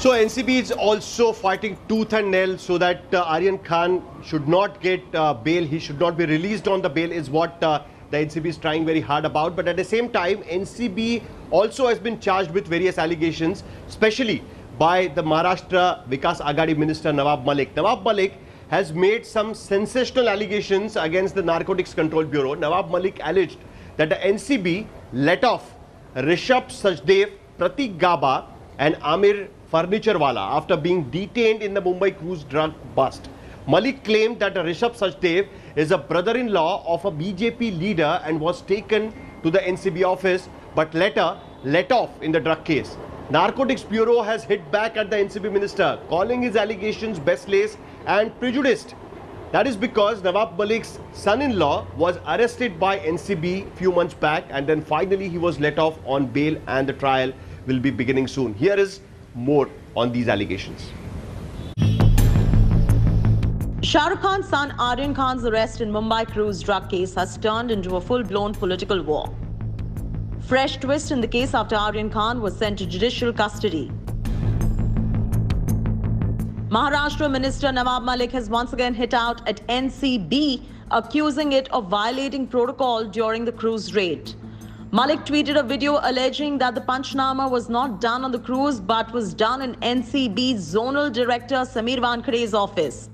So NCB is also fighting tooth and nail so that Aryan Khan should not get bail. He should not be released on the bail is what the NCB is trying very hard about. But at the same time, NCB also has been charged with various allegations, especially by the Maharashtra Vikas Aghadi Minister Nawab Malik. Nawab Malik has made some sensational allegations against the Narcotics Control Bureau. Nawab Malik alleged that the NCB let off Rishabh Sachdev, Pratik Gaba and Amir Furniturewala after being detained in the Mumbai cruise drug bust. Malik claimed that Rishabh Sachdev is a brother-in-law of a BJP leader and was taken to the NCB office but later let off in the drug case. Narcotics Bureau has hit back at the NCB minister, calling his allegations baseless and prejudiced. That is because Nawab Malik's son-in-law was arrested by NCB few months back and then finally he was let off on bail and the trial will be beginning soon. Here is more on these allegations. Shah Rukh Khan's son Aryan Khan's arrest in Mumbai cruise drug case has turned into a full-blown political war. Fresh twist in the case after Aryan Khan was sent to judicial custody. Maharashtra Minister Nawab Malik has once again hit out at NCB, accusing it of violating protocol during the cruise raid. Malik tweeted a video alleging that the Panchnama was not done on the cruise but was done in NCB's Zonal Director Samir Wankade's office.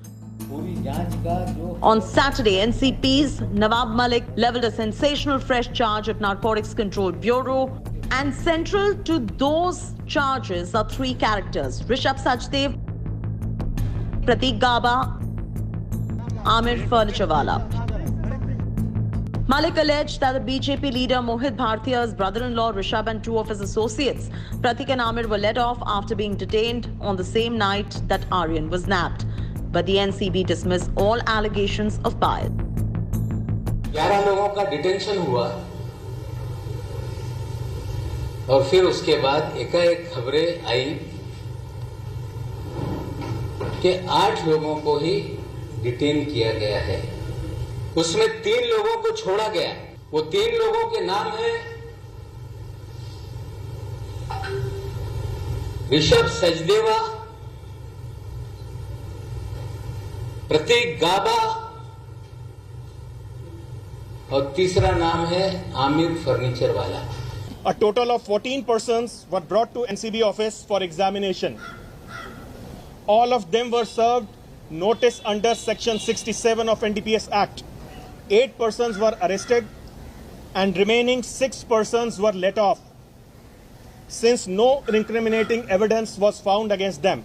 On Saturday, NCP's Nawab Malik leveled a sensational fresh charge at Narcotics Control Bureau, and central to those charges are three characters: Rishabh Sachdev, Pratik Gaba, Amir Furniturewala. Malik alleged that the BJP leader Mohit Bhartiya's brother-in-law Rishabh and two of his associates, Pratik and Amir, were let off after being detained on the same night that Aryan was nabbed. But the NCB dismissed all allegations of bias. 11 लोगों का detention हुआ और फिर उसके बाद एकाएक खबरें आई कि 8 लोगों को ही डिटेन किया गया है। उसमें 3 लोगों को छोड़ा गया। वो 3 लोगों के नाम हैं ऋषभ सचदेवा, प्रतीक गाबा और तीसरा नाम है Aamir फर्नीचरवाला। A total of 14 persons were brought to NCB office for examination. All of them were served notice under Section 67 of NDPS Act. 8 persons were arrested and remaining 6 persons were let off, since no incriminating evidence was found against them.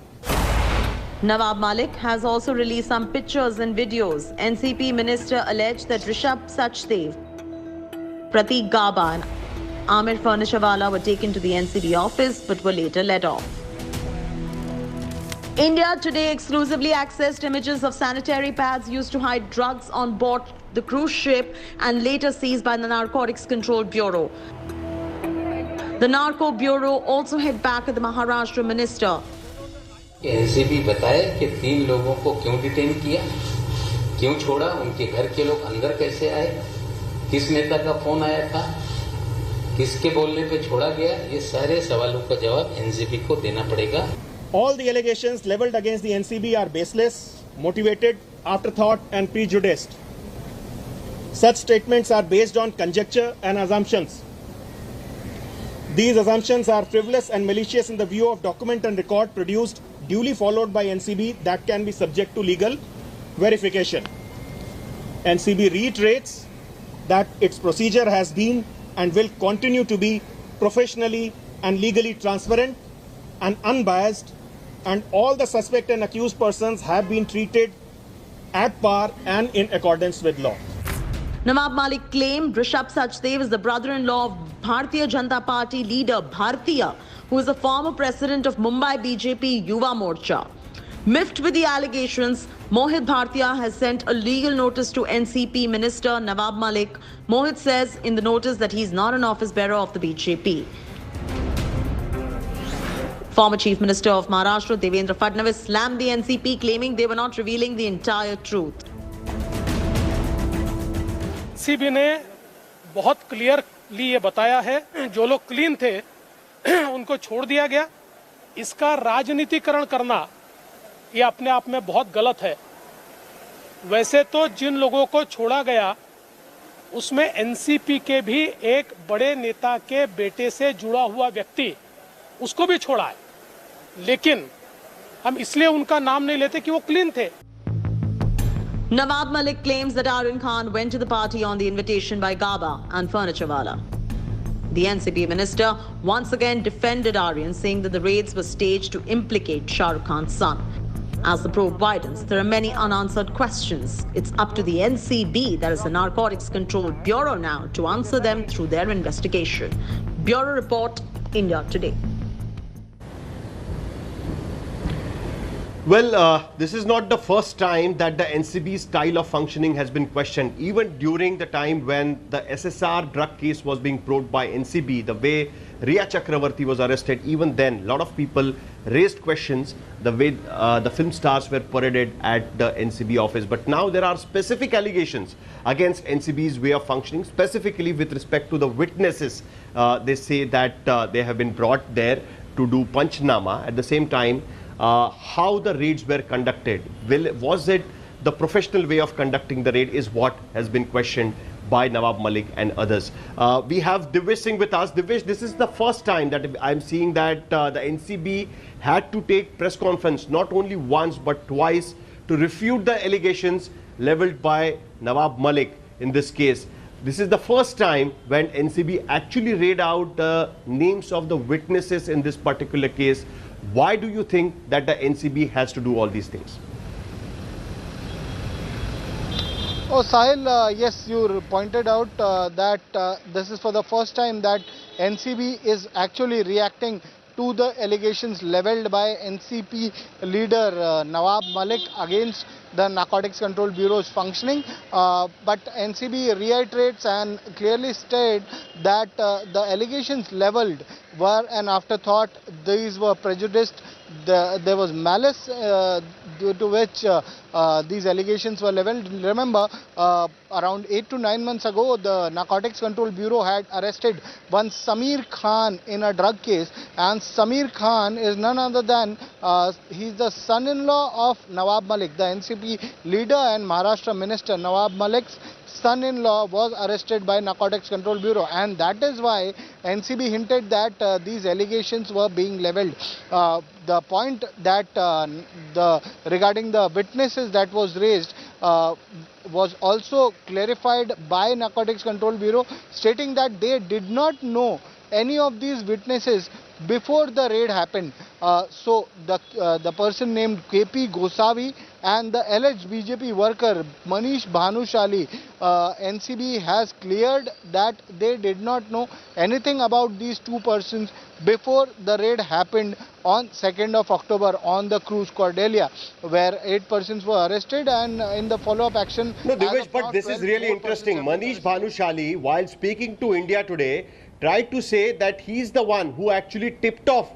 Nawab Malik has also released some pictures and videos. NCP minister alleged that Rishabh Sachdev, Pratik Gaba and Amir Furniturewala were taken to the NCB office but were later let off. India Today exclusively accessed images of sanitary pads used to hide drugs on board the cruise ship and later seized by the Narcotics Control Bureau. The Narco Bureau also hit back at the Maharashtra minister. NCB बताए कि 3 लोगों को क्यों detain किया, क्यों छोड़ा, उनके घर के लोग अंदर कैसे आए, किस नेता का फोन आया था, किसके बोलने पे छोड़ा गया, ये सारे सवालों का जवाब एनसीबी को देना पड़ेगा। All the allegations leveled against the NCB are baseless, motivated, afterthought and prejudiced. Such statements are based on conjecture and assumptions. These assumptions are frivolous and malicious in the view of document and record produced, duly followed by NCB, that can be subject to legal verification. NCB reiterates that its procedure has been and will continue to be professionally and legally transparent and unbiased, and all the suspect and accused persons have been treated at par and in accordance with law. Nawab Malik claimed Rishabh Sachdev is the brother-in-law of Bharatiya Janata Party leader Bhartiya, who is a former president of Mumbai BJP Yuva Morcha. Miffed with the allegations, Mohit Bhartiya has sent a legal notice to NCP Minister Nawab Malik. Mohit says in the notice that he is not an office bearer of the BJP. Former Chief Minister of Maharashtra Devendra Fadnavis slammed the NCP, claiming they were not revealing the entire truth. NCB ने बहुत clearly ये बताया है, जो लोग clean थे उनको छोड़ दिया गया, इसका राजनीतिकरण करना ये अपने आप में बहुत गलत है। वैसे तो जिन लोगों को छोड़ा गया उसमें एनसीपी के भी एक बड़े नेता के बेटे से जुड़ा हुआ व्यक्ति, उसको भी छोड़ा है, लेकिन हम इसलिए उनका नाम नहीं लेते कि वो क्लीन थे। Nawab Malik claims that Aryan Khan went to the party on the invitation by Gaba and Furniturewala. The NCP minister once again defended Aryan, saying that the raids were staged to implicate Shah Rukh Khan's son. As the probe widens, there are many unanswered questions. It's up to the NCB, that is the Narcotics Control Bureau now, to answer them through their investigation. Bureau Report, India Today. Well, this is not the first time that the NCB's style of functioning has been questioned. Even during the time when the SSR drug case was being probed by NCB, the way Riya Chakravarti was arrested, even then, a lot of people raised questions the way the film stars were paraded at the NCB office. But now there are specific allegations against NCB's way of functioning, specifically with respect to the witnesses. They say that they have been brought there to do Panchnama. At the same time, how the raids were conducted, was it the professional way of conducting the raid, is what has been questioned by Nawab Malik and others. We have Divish Singh with us. Divish, this is the first time that I'm seeing that the NCB had to take press conference not only once but twice to refute the allegations leveled by Nawab Malik in this case. This is the first time when NCB actually read out the names of the witnesses in this particular case. Why do you think that the NCB has to do all these things? Oh, Sahil, yes, you pointed out that this is for the first time that NCB is actually reacting to the allegations leveled by NCP leader Nawab Malik against the Narcotics Control Bureau's functioning. But NCB reiterates and clearly states that the allegations leveled were an afterthought. These were prejudiced. There was malice due to which these allegations were leveled. Remember, around 8 to 9 months ago, the Narcotics Control Bureau had arrested one Samir Khan in a drug case, and Samir Khan is none other than he's the son-in-law of Nawab Malik, the NCP leader and Maharashtra minister. Nawab Malik's son-in-law was arrested by Narcotics Control Bureau, and that is why NCB hinted that these allegations were being leveled. The point that regarding the witnesses that was raised was also clarified by Narcotics Control Bureau, stating that they did not know any of these witnesses before the raid happened. So the person named KP Gosavi and the alleged BJP worker Manish Bhanushali, NCB has cleared that they did not know anything about these two persons before the raid happened on 2nd of October on the cruise Cordelia, where 8 persons were arrested, and in the follow-up action... No, Divesh, but this is really interesting. Manish Bhanushali, while speaking to India Today, tried to say that he's the one who actually tipped off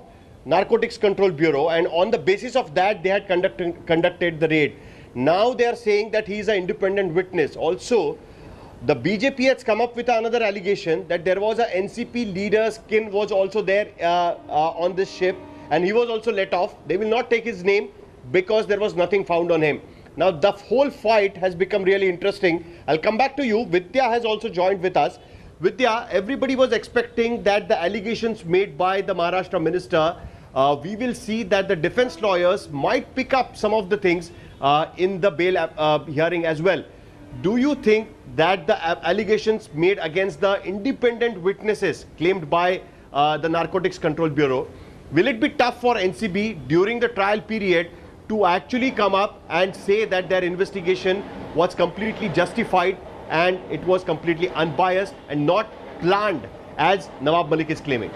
Narcotics Control Bureau, and on the basis of that they had conducted the raid. Now they are saying that he is an independent witness. Also, the BJP has come up with another allegation that there was a NCP leader's kin was also there on this ship, and he was also let off. They will not take his name because there was nothing found on him. Now the whole fight has become really interesting. I'll come back to you. Vidya has also joined with us. Vidya, everybody was expecting that the allegations made by the Maharashtra minister, we will see that the defense lawyers might pick up some of the things in the bail hearing as well. Do you think that the allegations made against the independent witnesses claimed by the Narcotics Control Bureau, will it be tough for NCB during the trial period to actually come up and say that their investigation was completely justified and it was completely unbiased and not planned as Nawab Malik is claiming?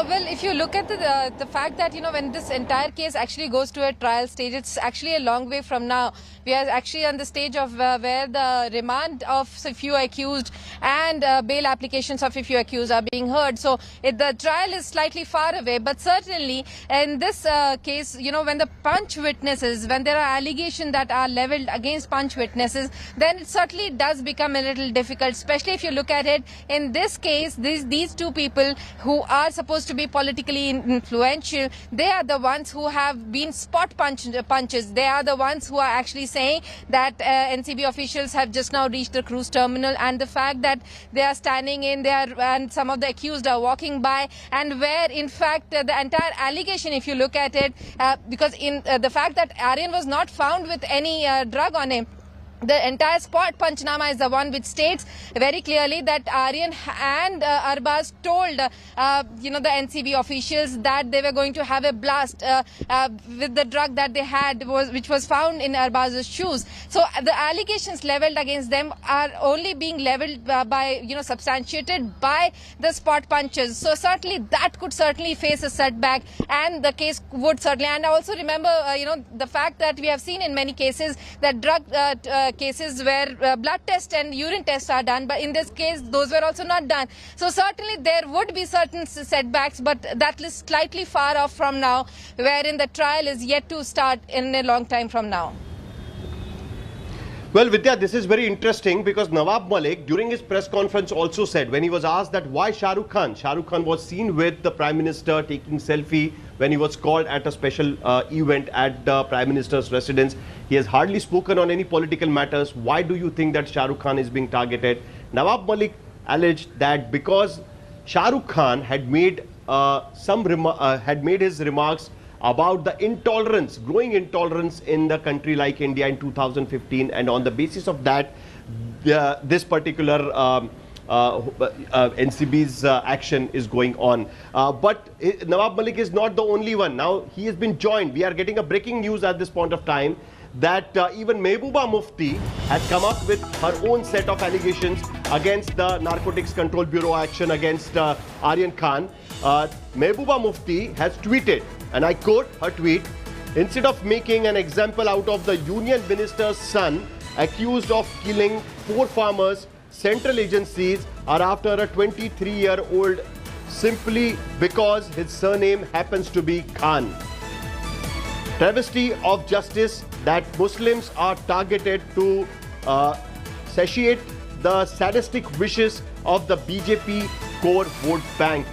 Well, if if you look at the fact that, when this entire case actually goes to a trial stage, it's actually a long way from now. We are actually on the stage of where the remand of a few accused and bail applications of a few accused are being heard. So the trial is slightly far away. But certainly in this case, when the punch witnesses, when there are allegations that are leveled against punch witnesses, then it certainly does become a little difficult, especially if you look at it. In this case, these two people who are supposed to be politically influential, they are the ones who have been spot punches. They are the ones who are actually saying that NCB officials have just now reached the cruise terminal, and the fact that they are standing in there and some of the accused are walking by, and where in fact the entire allegation, if you look at it, because in the fact that Aryan was not found with any drug on him, the entire spot Panchnama is the one which states very clearly that Aryan and Arbaz told, the NCB officials that they were going to have a blast with the drug that they had, which was found in Arbaz's shoes. So the allegations leveled against them are only being leveled by, substantiated by the spot punches. So certainly that could certainly face a setback, and the case would certainly. And I also remember, the fact that we have seen in many cases that drug cases where blood test and urine tests are done, but in this case those were also not done. So certainly there would be certain setbacks, but that is slightly far off from now, wherein the trial is yet to start in a long time from now. Well, Vidya, this is very interesting because Nawab Malik, during his press conference, also said, when he was asked that why Shah Rukh Khan was seen with the Prime Minister taking selfie when he was called at a special event at the Prime Minister's residence. He has hardly spoken on any political matters. Why do you think that Shah Rukh Khan is being targeted? Nawab Malik alleged that because Shah Rukh Khan had made his remarks about the intolerance, growing intolerance in the country like India in 2015, and on the basis of that, this particular NCB's action is going on. But Nawab Malik is not the only one. Now he has been joined. We are getting a breaking news at this point of time that even Mehbooba Mufti has come up with her own set of allegations against the Narcotics Control Bureau action against Aryan Khan. Mehbooba Mufti has tweeted, and I quote her tweet, "Instead of making an example out of the union minister's son accused of killing 4 farmers, central agencies are after a 23-year-old simply because his surname happens to be Khan. Travesty of justice that Muslims are targeted to satiate the sadistic wishes of the BJP core vote bank."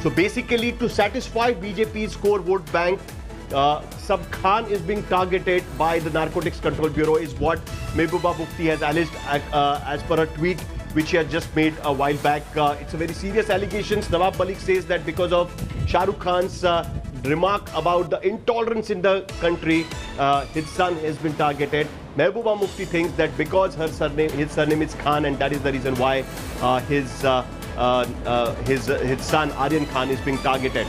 So basically, to satisfy BJP's core vote bank, Sab Khan is being targeted by the Narcotics Control Bureau, is what Mehbooba Mufti has alleged as per a tweet which he had just made a while back. It's a very serious allegation. Nawab Malik says that because of Shah Rukh Khan's remark about the intolerance in the country, his son has been targeted. Mehbooba Mufti thinks that because his surname is Khan, and that is the reason why his son Aryan Khan is being targeted.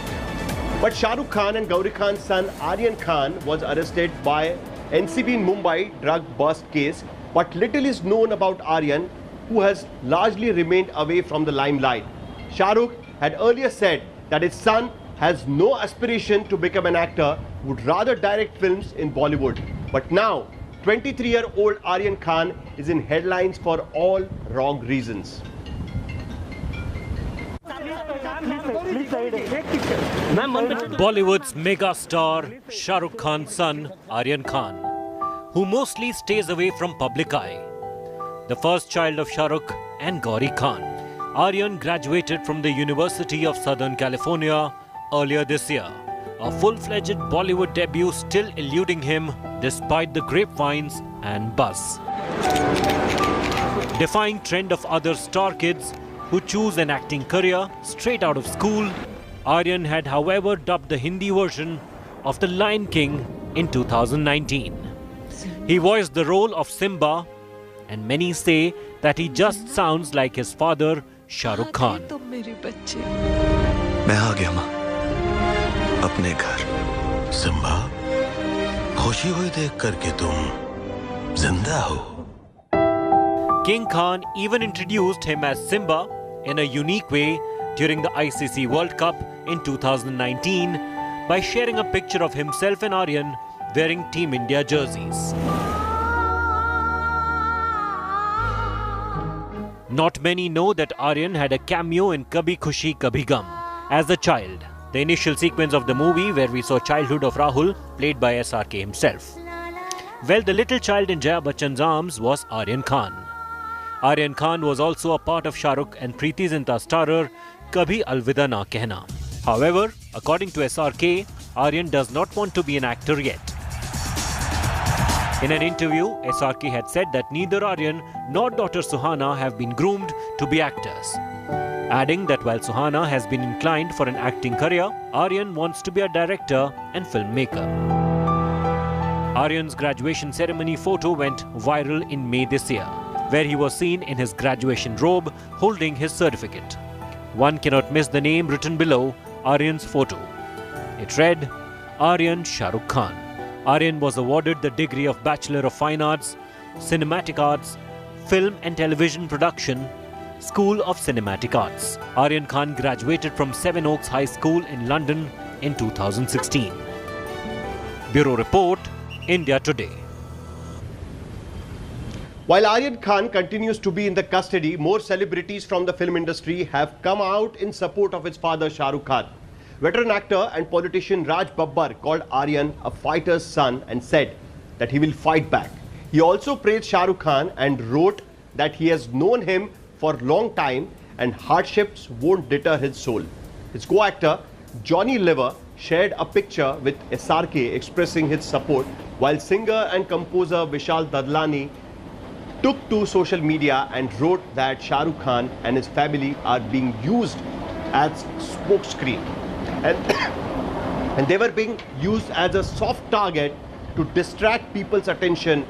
But Shah Rukh Khan and Gauri Khan's son Aryan Khan was arrested by NCB in Mumbai drug bust case. But little is known about Aryan, who has largely remained away from the limelight. Shah Rukh had earlier said that his son has no aspiration to become an actor, would rather direct films in Bollywood. But now, 23-year-old Aryan Khan is in headlines for all wrong reasons. Bollywood's mega star Shah Rukh Khan's son Aryan Khan, who mostly stays away from public eye. The first child of Shah Rukh and Gauri Khan, Aryan graduated from the University of Southern California earlier this year. A full-fledged Bollywood debut still eluding him despite the grapevines and buzz. Defying trend of other star kids who choose an acting career straight out of school, Aryan had however dubbed the Hindi version of The Lion King in 2019. He voiced the role of Simba, and many say that he just sounds like his father Shah Rukh Khan. मैं आ गया माँ अपने घर Simba खुशी हुई देख करके तुम जिंदा हो. King Khan even introduced him as Simba in a unique way during the ICC World Cup in 2019 by sharing a picture of himself and Aryan wearing Team India jerseys. Not many know that Aryan had a cameo in Kabhi Khushi Kabhi Gum as a child, the initial sequence of the movie where we saw childhood of Rahul played by SRK himself. Well, the little child in Jaya Bachchan's arms was Aryan Khan. Aryan Khan was also a part of Shah Rukh and Preeti Zinta starer Kabhi Alvida Na Kehna. However, according to SRK, Aryan does not want to be an actor yet. In an interview, SRK had said that neither Aryan nor daughter Suhana have been groomed to be actors, adding that while Suhana has been inclined for an acting career, Aryan wants to be a director and filmmaker. Aryan's graduation ceremony photo went viral in May this year, where he was seen in his graduation robe holding his certificate. One cannot miss the name written below Aryan's photo. It read, Aryan Shah Rukh Khan. Aryan was awarded the degree of Bachelor of Fine Arts, Cinematic Arts, Film and Television Production, School of Cinematic Arts. Aryan Khan graduated from Sevenoaks High School in London in 2016. Bureau Report, India Today. While Aryan Khan continues to be in the custody, more celebrities from the film industry have come out in support of his father Shah Rukh Khan. Veteran actor and politician Raj Babbar called Aryan a fighter's son and said that he will fight back. He also praised Shah Rukh Khan and wrote that he has known him for a long time and hardships won't deter his soul. His co-actor Johnny Lever shared a picture with SRK expressing his support, while singer and composer Vishal Dadlani took to social media and wrote that Shah Rukh Khan and his family are being used as smokescreen. And they were being used as a soft target to distract people's attention.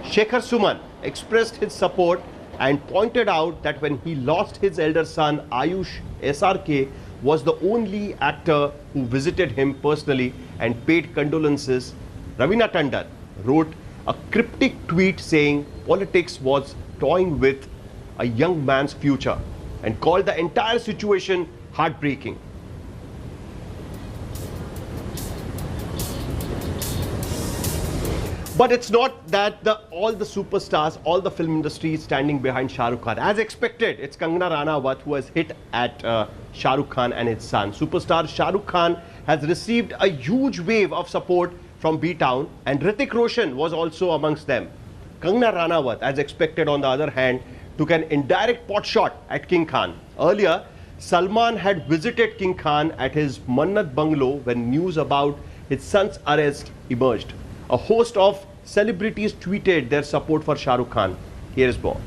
Shekhar Suman expressed his support and pointed out that when he lost his elder son Ayush, SRK was the only actor who visited him personally and paid condolences. Ravina Tandon wrote a cryptic tweet saying politics was toying with a young man's future and called the entire situation heartbreaking. But it's not that all the superstars, all the film industry is standing behind Shah Rukh Khan. As expected, it's Kangana Ranaut who has hit at Shah Rukh Khan and his son. Superstar Shah Rukh Khan has received a huge wave of support from B-Town, and Hrithik Roshan was also amongst them. Kangana Ranaut, as expected on the other hand, took an indirect pot shot at King Khan. Earlier, Salman had visited King Khan at his Mannat bungalow when news about his son's arrest emerged. A host of celebrities tweeted their support for Shah Rukh Khan. Here is more.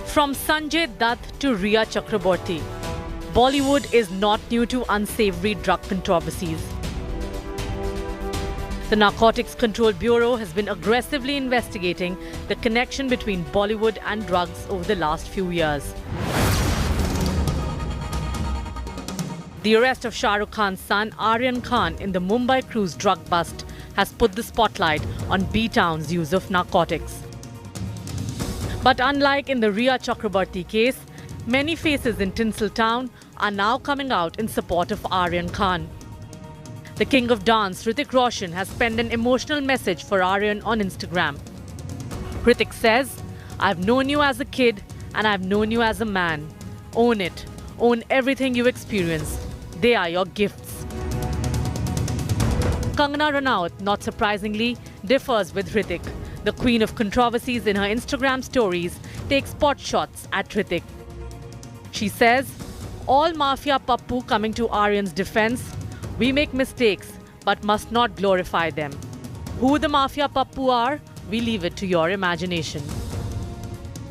From Sanjay Dutt to Rhea Chakraborty, Bollywood is not new to unsavory drug controversies. The Narcotics Control Bureau has been aggressively investigating the connection between Bollywood and drugs over the last few years. The arrest of Shah Rukh Khan's son Aryan Khan in the Mumbai cruise drug bust has put the spotlight on B-Town's use of narcotics. But unlike in the Rhea Chakraborty case, many faces in Tinseltown are now coming out in support of Aryan Khan. The king of dance, Hrithik Roshan, has penned an emotional message for Aryan on Instagram. Hrithik says, "I've known you as a kid and I've known you as a man. Own it. Own everything you experience. They are your gifts." Kangana Ranaut, not surprisingly, differs with Hrithik. The queen of controversies in her Instagram stories takes pot shots at Hrithik. She says, "All Mafia Pappu coming to Aryan's defense, we make mistakes but must not glorify them. Who the Mafia Pappu are, we leave it to your imagination."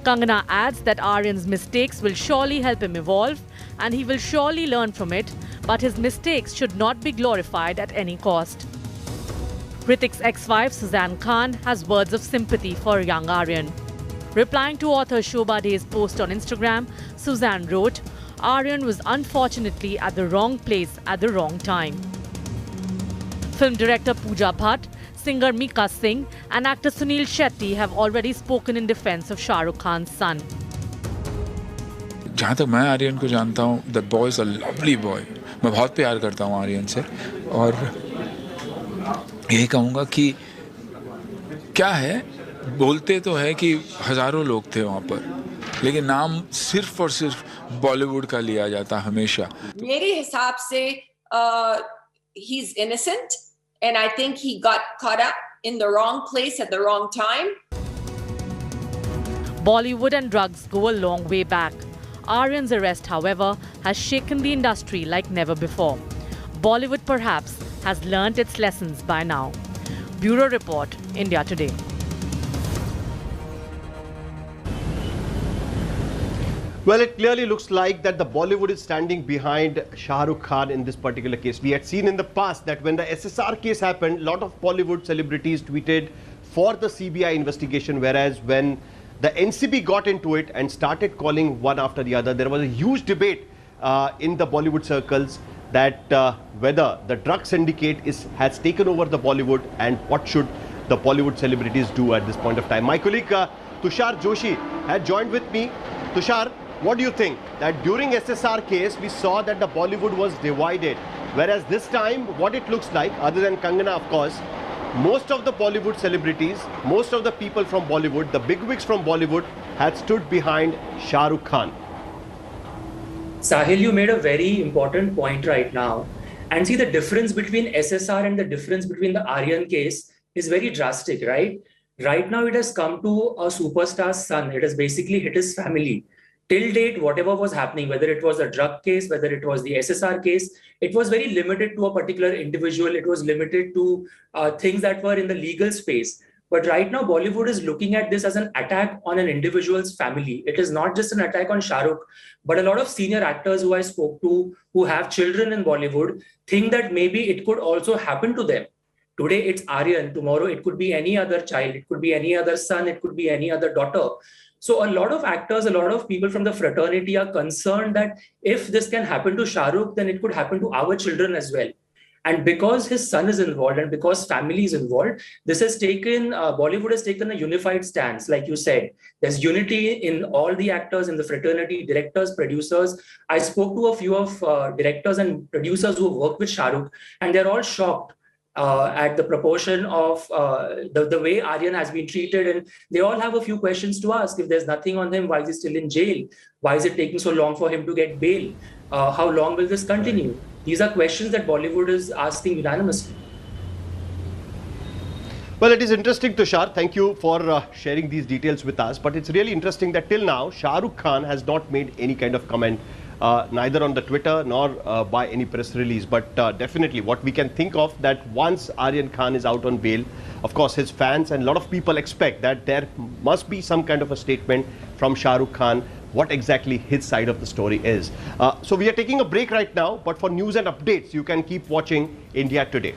Kangana adds that Aryan's mistakes will surely help him evolve and he will surely learn from it, but his mistakes should not be glorified at any cost. Hrithik's ex-wife Suzanne Khan has words of sympathy for young Aryan. Replying to author Shobha De's post on Instagram, Suzanne wrote, Aryan was unfortunately at the wrong place at the wrong time. Film director Pooja Bhatt, singer Mika Singh and actor Sunil Shetty have already spoken in defense of Shah Rukh Khan's son. जहाँ तक मैं आर्यन को जानता हूँ, the boy is a lovely boy. मैं बहुत प्यार करता हूँ आर्यन से और यही कहूँगा कि क्या है, बोलते तो है कि हज़ारों लोग थे वहाँ पर, लेकिन नाम सिर्फ और सिर्फ बॉलीवुड का लिया जाता हमेशा. मेरे हिसाब से he is innocent and I think he got caught up in the wrong place at the wrong time. Bollywood and drugs go a long way back. Aryan's arrest, however, has shaken the industry like never before. Bollywood perhaps has learnt its lessons by now. Bureau Report, India Today. Well, it clearly looks like that the Bollywood is standing behind Shah Rukh Khan in this particular case. We had seen in the past that when the SSR case happened, a lot of Bollywood celebrities tweeted for the CBI investigation, whereas when the NCB got into it and started calling one after the other, there was a huge debate in the Bollywood circles that whether the drug syndicate has taken over the Bollywood and what should the Bollywood celebrities do at this point of time. My colleague Tushar Joshi had joined with me. Tushar, what do you think? That during SSR case, we saw that the Bollywood was divided. Whereas this time, what it looks like, other than Kangana, of course, most of the Bollywood celebrities, most of the people from Bollywood, the bigwigs from Bollywood had stood behind Shah Rukh Khan. Sahil, you made a very important point right now. And see, the difference between SSR and the difference between the Aryan case is very drastic, right? Right now, it has come to a superstar's son. It has basically hit his family. Till date, whatever was happening, whether it was a drug case, whether it was the SSR case, it was very limited to a particular individual. It was limited to things that were in the legal space. But right now, Bollywood is looking at this as an attack on an individual's family. It is not just an attack on Shah Rukh, but a lot of senior actors who I spoke to, who have children in Bollywood, think that maybe it could also happen to them. Today, it's Aryan. Tomorrow, it could be any other child. It could be any other son. It could be any other daughter. So a lot of actors, a lot of people from the fraternity are concerned that if this can happen to Shah Rukh, then it could happen to our children as well. And because his son is involved and because family is involved, this has taken, Bollywood has taken a unified stance. Like you said, there's unity in all the actors in the fraternity, directors, producers. I spoke to a few of directors and producers who work with Shah Rukh, and they're all shocked at the proportion of the way Aryan has been treated. And they all have a few questions to ask. If there's nothing on him, why is he still in jail? Why is it taking so long for him to get bail? How long will this continue? These are questions that Bollywood is asking unanimously. Well, it is interesting, Tushar. Thank you for sharing these details with us. But it's really interesting that till now, Shah Rukh Khan has not made any kind of comment, neither on the Twitter nor by any press release. But definitely what we can think of that once Aryan Khan is out on bail, of course, his fans and a lot of people expect that there must be some kind of a statement from Shah Rukh Khan what exactly his side of the story is. So we are taking a break right now, but for news and updates, you can keep watching India Today.